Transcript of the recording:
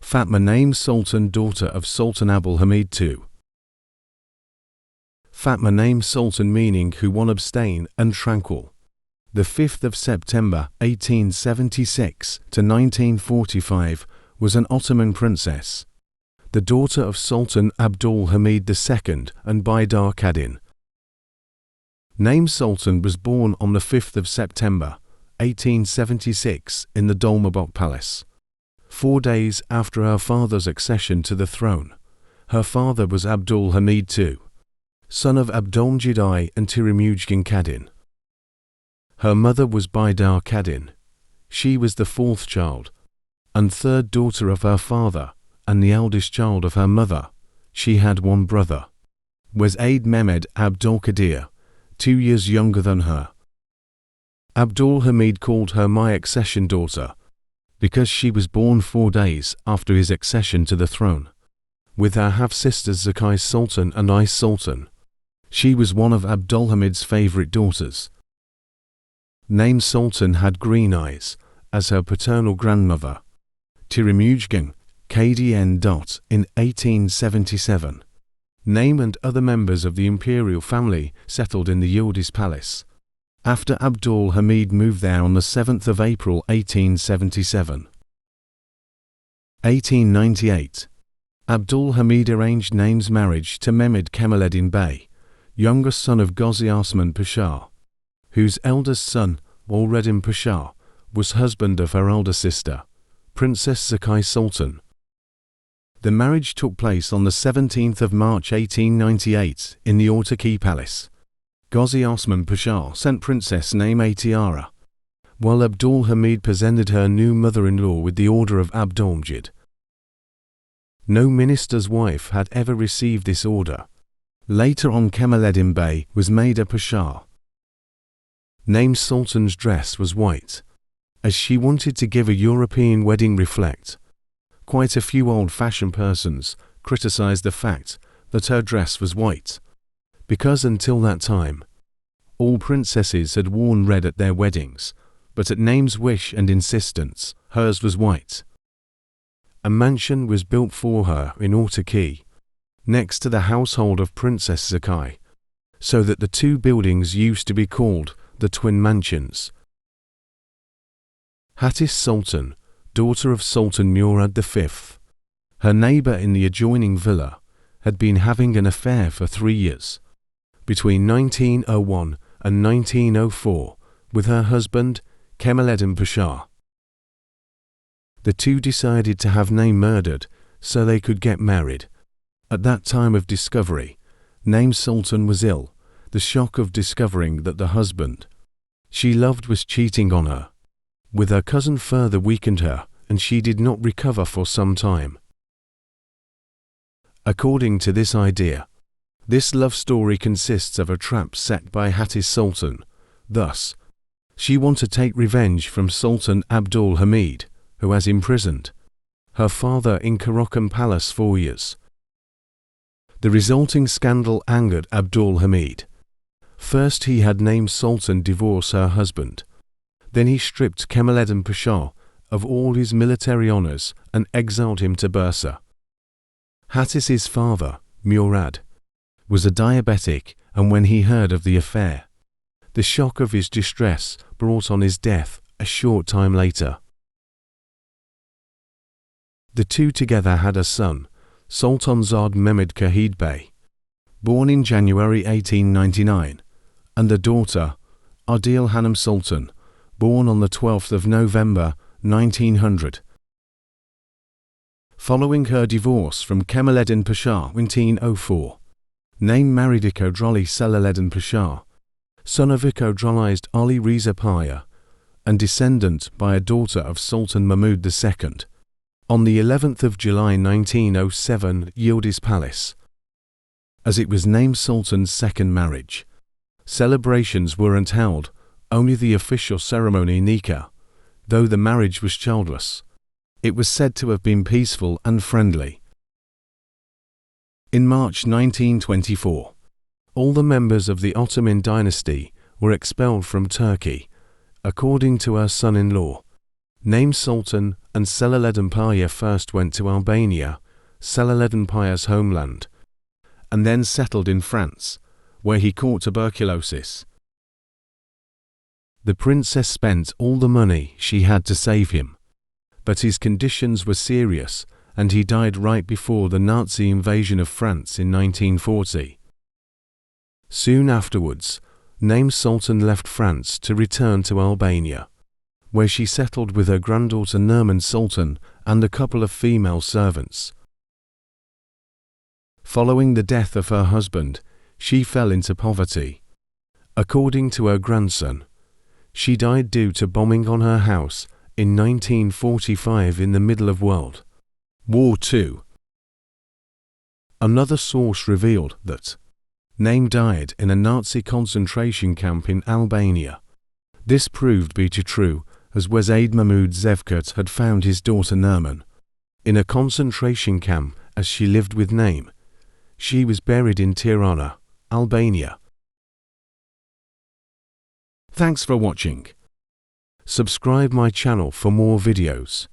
Fatima Naima Sultan, daughter of Sultan Abdul Hamid II. Fatima Naima Sultan, meaning who one abstain and tranquil. The 5th of September 1876 to 1945 was an Ottoman princess, the daughter of Sultan Abdul Hamid II and Bidar Kadın. Naime Sultan was born on the 5th of September 1876 in the Dolmabahçe Palace, 4 days after her father's accession to the throne. Her father was Abdul Hamid II, son of Abdülhamid I and Tirimujgan Kadın. Her mother was Bidar Kadın. She was the 4th child and 3rd daughter of her father and the eldest child of her mother. She had one brother, was Mehmed Abdülkadir, 2 years younger than her. Abdul Hamid called her my accession daughter because she was born 4 days after his accession to the throne. With her half-sisters Hatice Sultan and Ice Sultan, she was one of Abdul Hamid's favorite daughters. Naime Sultan had green eyes, as her paternal grandmother, Tirimujgan Kadın. In 1877, Naime and other members of the imperial family settled in the Yıldız Palace, after Abdul Hamid moved there on the 7th of April 1877. 1898. Abdul Hamid arranged Naime's marriage to Mehmed Kemaleddin Bey, youngest son of Gazi Osman Pasha, whose eldest son, Nureddin Pasha, was husband of her elder sister, Princess Hatice Sultan. The marriage took place on the 17th of March 1898 in the Ortaköy Palace. Gazi Osman Pasha sent Princess Naime a tiara, while Abdul Hamid presented her new mother-in-law with the Order of Abdülhamid. No minister's wife had ever received this order. Later on, Kemaleddin Bey was made a Pasha. Naime Sultan's dress was white, as she wanted to give a European wedding reflect. Quite a few old-fashioned persons criticized the fact that her dress was white, because until that time, all princesses had worn red at their weddings, but at Naime's wish and insistence, hers was white. A mansion was built for her in Ortaköy, next to the household of Princess Hatice, so that the two buildings used to be called the Twin Mansions. Hatice Sultan, daughter of Sultan Murad V, her neighbor in the adjoining villa, had been having an affair for 3 years, between 1901 and 1904, with her husband, Kemaleddin Pasha. The two decided to have Naime murdered so they could get married. At that time of discovery, Naime Sultan was ill. The shock of discovering that the husband she loved was cheating on her with her cousin further weakened her, and she did not recover for some time. According to this idea, this love story consists of a trap set by Hatice Sultan. Thus, she wanted to take revenge from Sultan Abdul Hamid, who has imprisoned her father in Karakum Palace 4 years. The resulting scandal angered Abdul Hamid. First he had Naime Sultan divorce her husband. Then he stripped Kemaleddin Pasha of all his military honors and exiled him to Bursa. Hatice's father, Murad, was a diabetic, and when he heard of the affair, the shock of his distress brought on his death a short time later. The two together had a son, Sultanzade Mehmed Kemaleddin Bey, born in January 1899, and a daughter, Adil Hanım Sultan, born on the 12th of November 1900. Following her divorce from Kemaleddin Pasha in 1904, Naime married İşkodralı Celaleddin Pasha, son of İşkodralı Ali Reza Pasha, and descendant by a daughter of Sultan Mahmud II, on the 11th of July 1907, Yıldız Palace. As it was Naime Sultan's second marriage, celebrations weren't held, only the official ceremony nikah, though the marriage was childless. It was said to have been peaceful and friendly. In March 1924, all the members of the Ottoman dynasty were expelled from Turkey, according to her son-in-law, Naime Sultan and Celaleddin Pasha first went to Albania, Celaleddin Pasha's homeland, and then settled in France, where he caught tuberculosis. The princess spent all the money she had to save him, but his conditions were serious and he died right before the Nazi invasion of France in 1940. Soon afterwards, Naime Sultan left France to return to Albania, where she settled with her granddaughter Nermin Sultan and a couple of female servants. Following the death of her husband, she fell into poverty. According to her grandson, she died due to bombing on her house in 1945 in the middle of World War II. Another source revealed that Naime died in a Nazi concentration camp in Albania. This proved to be true, as Wazid Mahmud Zevkut had found his daughter Nermin in a concentration camp as she lived with Naime. She was buried in Tirana, Albania. Thanks for watching. Subscribe my channel for more videos.